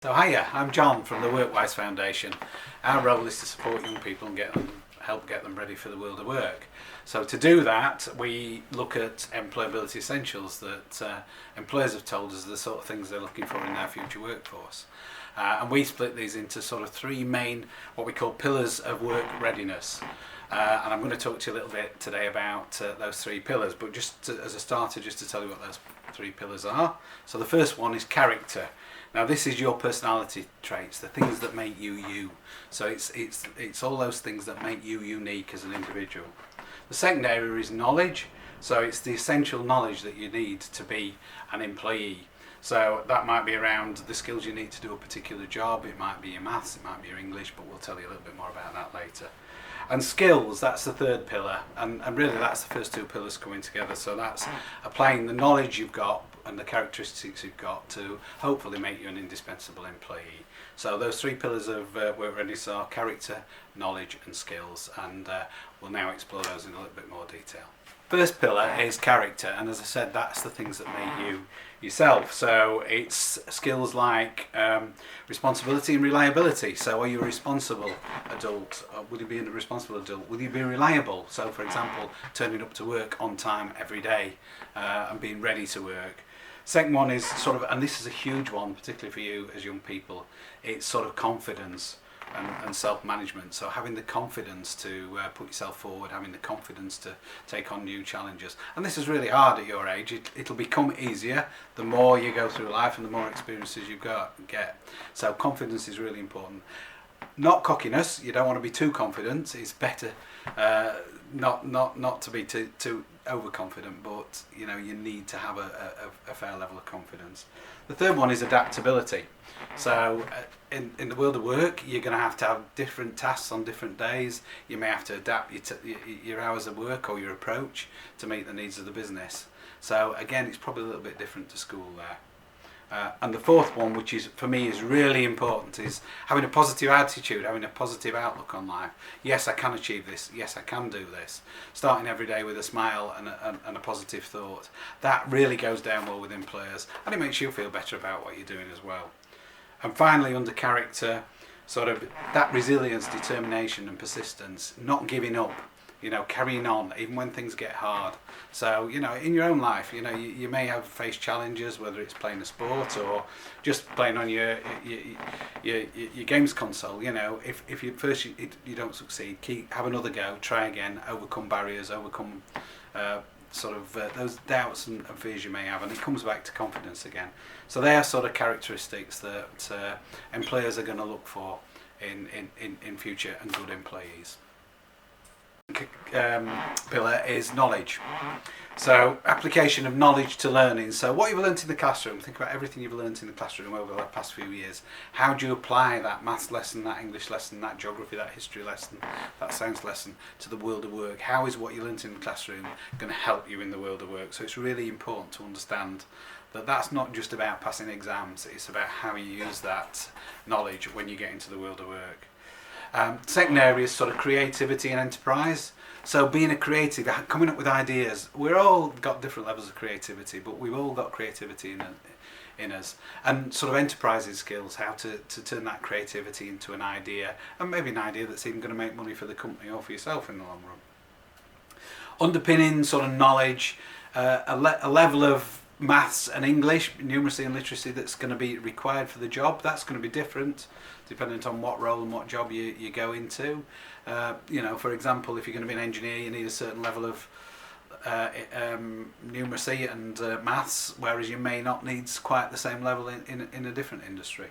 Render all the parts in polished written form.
So hiya, I'm John from the Workwise Foundation. Our role is to support young people and help get them ready for the world of work. So to do that, we look at employability essentials that employers have told us are the sort of things they're looking for in their future workforce. And we split these into sort of three main, what we call pillars of work readiness. And I'm going to talk to you a little bit today about those three pillars, but as a starter, just to tell you what those three pillars are. So the first one is character. Now this is your personality traits, the things that make you you. So it's all those things that make you unique as an individual. The second area is knowledge. So it's the essential knowledge that you need to be an employee. So that might be around the skills you need to do a particular job. It might be your maths, it might be your English, but we'll tell you a little bit more about that later. And skills, that's the third pillar, and really that's the first two pillars coming together. So that's applying the knowledge you've got and the characteristics you've got to hopefully make you an indispensable employee. So those three pillars of work readiness are character, knowledge and skills, and we'll now explore those in a little bit more detail. First pillar is character, and as I said, that's the things that make you yourself. So it's skills like responsibility and reliability. So are you a responsible adult? Will you be a responsible adult? Will you be reliable? So for example, turning up to work on time every day and being ready to work. Second one is sort of, and this is a huge one, particularly for you as young people, it's sort of confidence and self-management. So having the confidence to put yourself forward, having the confidence to take on new challenges. And this is really hard at your age. It'll become easier the more you go through life and the more experiences you get. So confidence is really important. Not cockiness. You don't want to be too confident. It's better not to be too overconfident, but you know, you need to have a fair level of confidence. The third one is adaptability. So in the world of work, you're going to have different tasks on different days. You may have to adapt your hours of work or your approach to meet the needs of the business. So again, it's probably a little bit different to school there. And the fourth one, which is for me is really important, is having a positive attitude, having a positive outlook on life. Yes, I can achieve this. Yes, I can do this. Starting every day with a smile and a positive thought. That really goes down well with employers, and it makes you feel better about what you're doing as well. And finally, under character, sort of that resilience, determination and persistence, not giving up. You know, carrying on even when things get hard. So, you know, in your own life, you know, you may have faced challenges, whether it's playing a sport or just playing on your games console. You know, if you first you don't succeed, have another go, try again, overcome barriers, overcome those doubts and fears you may have, and it comes back to confidence again. So they are sort of characteristics that employers are going to look for in future and good employees. Pillar is knowledge. So application of knowledge to learning. So what you've learnt in the classroom, think about everything you've learnt in the classroom over the past few years. How do you apply that maths lesson, that English lesson, that geography, that history lesson, that science lesson to the world of work? How is what you learnt in the classroom going to help you in the world of work? So it's really important to understand that that's not just about passing exams, it's about how you use that knowledge when you get into the world of work. Second area is sort of creativity and enterprise. So being a creative, coming up with ideas. We're all got different levels of creativity, but we've all got creativity in us. And sort of enterprising skills, how to turn that creativity into an idea, and maybe an idea that's even going to make money for the company or for yourself in the long run. Underpinning sort of knowledge, a level of maths and English, numeracy and literacy that's going to be required for the job. That's going to be different depending on what role and what job you go into. You know, for example, if you're going to be an engineer, you need a certain level of numeracy and maths, whereas you may not need quite the same level in a different industry.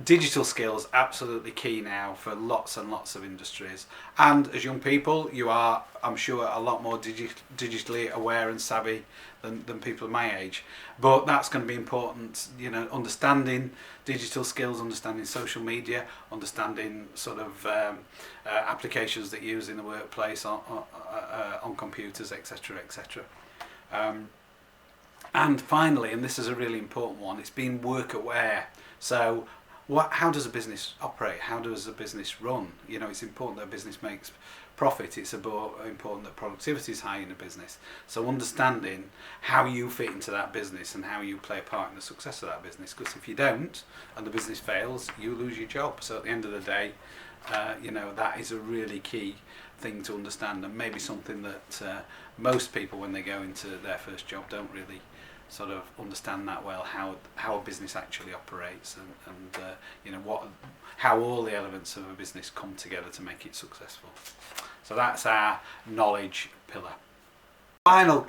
Digital skills, absolutely key now for lots and lots of industries. And as young people, you are, I'm sure, a lot more digitally aware and savvy than people of my age. But that's going to be important, you know, understanding digital skills, understanding social media, understanding sort of applications that you use in the workplace on computers, etc., etc. And finally, and this is a really important one, it's being work aware. So how does a business operate? How does a business run? You know, it's important that a business makes profit. It's important that productivity is high in a business. So understanding how you fit into that business and how you play a part in the success of that business. Because if you don't, and the business fails, you lose your job. So at the end of the day, you know, that is a really key thing to understand, and maybe something that most people, when they go into their first job, don't really sort of understand that well, how a business actually operates, and you know, how all the elements of a business come together to make it successful. So that's our knowledge pillar. Final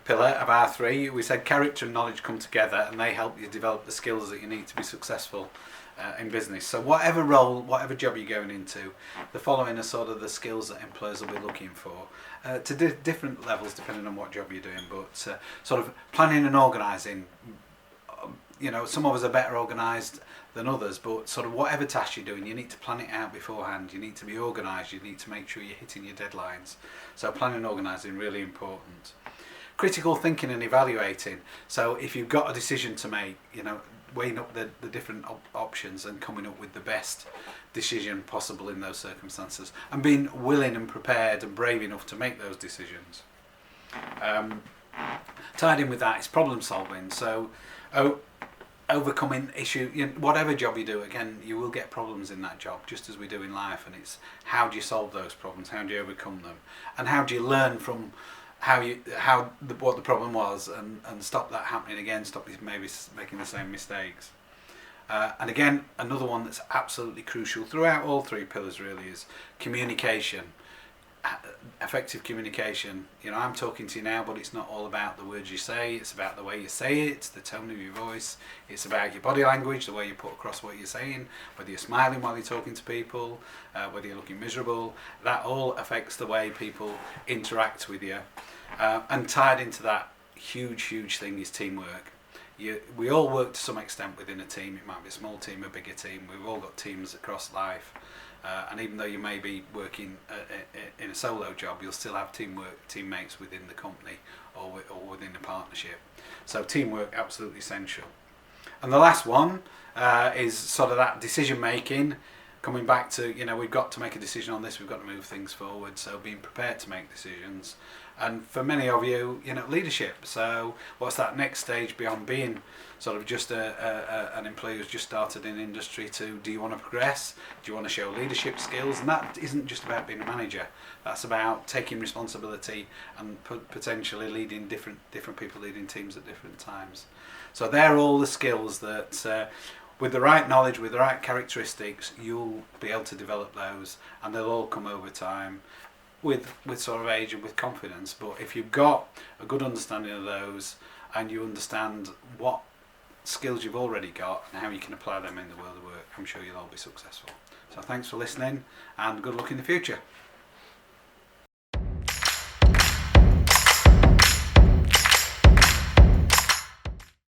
pillar of our three, we said character and knowledge come together and they help you develop the skills that you need to be successful in business. So whatever role, whatever job you're going into, the following are sort of the skills that employers will be looking for to different levels depending on what job you're doing, but sort of planning and organising. You know, some of us are better organised than others, but sort of whatever task you're doing, you need to plan it out beforehand. You need to be organised. You need to make sure you're hitting your deadlines. So planning and organising, really important. Critical thinking and evaluating. So if you've got a decision to make, you know, weighing up the different options and coming up with the best decision possible in those circumstances, and being willing and prepared and brave enough to make those decisions. Tied in with that is problem solving. So overcoming issue, you know, whatever job you do, again, you will get problems in that job, just as we do in life, and it's how do you solve those problems, how do you overcome them, and how do you learn from what the problem was, and stop that happening again, stop maybe making the same mistakes. And again, another one that's absolutely crucial throughout all three pillars really is communication. Effective communication. You know, I'm talking to you now, but it's not all about the words you say, it's about the way you say it, the tone of your voice, it's about your body language, the way you put across what you're saying, whether you're smiling while you're talking to people, whether you're looking miserable. That all affects the way people interact with you. And tied into that huge thing is teamwork. We all work to some extent within a team. It might be a small team, a bigger team. We've all got teams across life. And even though you may be working in a solo job, you'll still have teammates within the company or within a partnership. So teamwork, absolutely essential. And the last one is sort of that decision making. Coming back to, you know, we've got to make a decision on this, we've got to move things forward, so being prepared to make decisions. And for many of you, you know, leadership. So what's that next stage beyond being sort of just an employee who's just started in industry to, do you want to progress? Do you want to show leadership skills? And that isn't just about being a manager. That's about taking responsibility and potentially leading different people, leading teams at different times. So they're all the skills that with the right knowledge, with the right characteristics, you'll be able to develop those, and they'll all come over time with sort of age and with confidence. But if you've got a good understanding of those and you understand what skills you've already got and how you can apply them in the world of work, I'm sure you'll all be successful. So thanks for listening and good luck in the future.